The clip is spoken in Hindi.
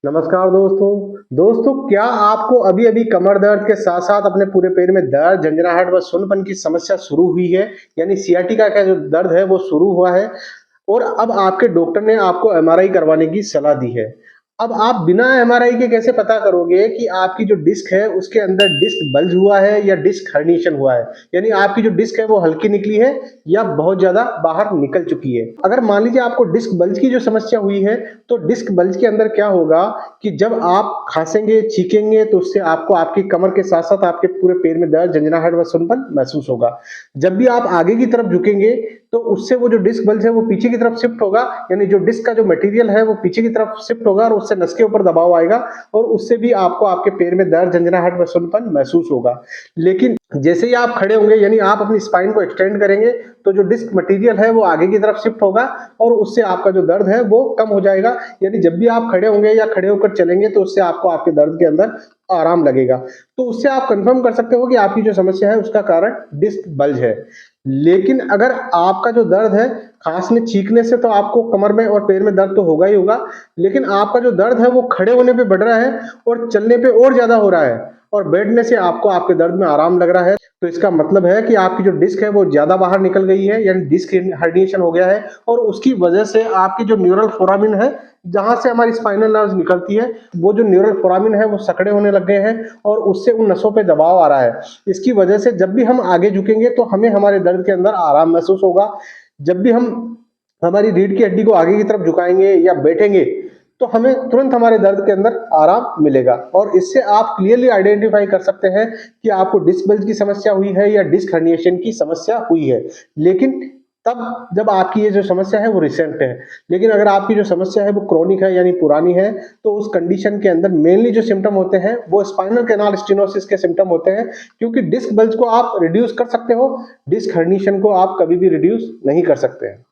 नमस्कार दोस्तों क्या आपको अभी अभी कमर दर्द के साथ साथ अपने पूरे पैर में दर्द, झंझनाहट व सुन्नपन की समस्या शुरू हुई है? यानी सियाटिका का जो दर्द है वो शुरू हुआ है और अब आपके डॉक्टर ने आपको एमआरआई करवाने की सलाह दी है। अब आप बिना एमआरआई के कैसे पता करोगे कि आपकी जो डिस्क है उसके अंदर डिस्क बल्ज हुआ है या डिस्क हर्निएशन हुआ है? यानी आपकी जो डिस्क है वो हल्की निकली है या बहुत ज्यादा बाहर निकल चुकी है। अगर मान लीजिए आपको डिस्क बल्ज की जो समस्या हुई है, तो डिस्क बल्ज के अंदर क्या होगा कि जब आप खांसेंगे, चीखेंगे तो उससे आपको आपकी कमर के साथ साथ आपके पूरे पैर में दर्द, झंझनाहट व सुन्नपन महसूस होगा। जब भी आप आगे की तरफ झुकेंगे तो उससे वो जो डिस्क बल्ज है वो पीछे की तरफ शिफ्ट होगा, यानी जो डिस्क का जो मटेरियल है वो पीछे की तरफ शिफ्ट होगा और उससे नस के ऊपर दबाव आएगा और उससे भी आपको आपके पैर में दर्द, झंझनाहट व सुन्नपन महसूस होगा। लेकिन जैसे ही आप खड़े होंगे, यानी आप अपनी स्पाइन को एक्सटेंड करेंगे, तो जो डिस्क मटेरियल है वो आगे की तरफ शिफ्ट होगा और उससे आपका जो दर्द है वो कम हो जाएगा। यानी जब भी आप खड़े होंगे या खड़े होकर चलेंगे तो उससे आपको आपके दर्द के अंदर आराम लगेगा। तो उससे आप कंफर्म कर सकते हो कि आपकी जो समस्या है उसका कारण डिस्क बल्ज है। लेकिन अगर आपका जो दर्द है, खांसने छींकने से तो आपको कमर में और पैर में दर्द तो होगा ही होगा, लेकिन आपका जो दर्द है वो खड़े होने पे बढ़ रहा है और चलने पे और ज्यादा हो रहा है और बैठने से आपको आपके दर्द में आराम लग रहा है, तो इसका मतलब है कि आपकी जो डिस्क है वो ज्यादा बाहर निकल गई है, यानी डिस्क हर्निएशन हो गया है और उसकी वजह से आपकी जो न्यूरल फोरामिन है, जहां से हमारी स्पाइनल नर्व्स निकलती है, वो जो न्यूरल फोरामिन है वो सकड़े होने लग गए हैं और उससे उन नसों पे दबाव आ रहा है। इसकी वजह से जब भी हम आगे झुकेंगे तो हमें हमारे दर्द के अंदर आराम महसूस होगा। जब भी हम हमारी रीढ़ की हड्डी को आगे की तरफ झुकाएंगे या बैठेंगे तो हमें तुरंत हमारे दर्द के अंदर आराम मिलेगा और इससे आप क्लियरली आइडेंटिफाई कर सकते हैं कि आपको डिस्क बल्ज की समस्या हुई है या डिस्क हर्निएशन की समस्या हुई है। लेकिन तब जब आपकी ये जो समस्या है वो रिसेंट है। लेकिन अगर आपकी जो समस्या है वो क्रोनिक है यानी पुरानी है, तो उस कंडीशन के अंदर मेनली जो सिम्टम होते हैं वो स्पाइनल कैनाल स्टेनोसिस के सिम्टम होते हैं, क्योंकि डिस्क बल्ज को आप रिड्यूस कर सकते हो, डिस्क हर्निएशन को आप कभी भी रिड्यूस नहीं कर सकते हैं।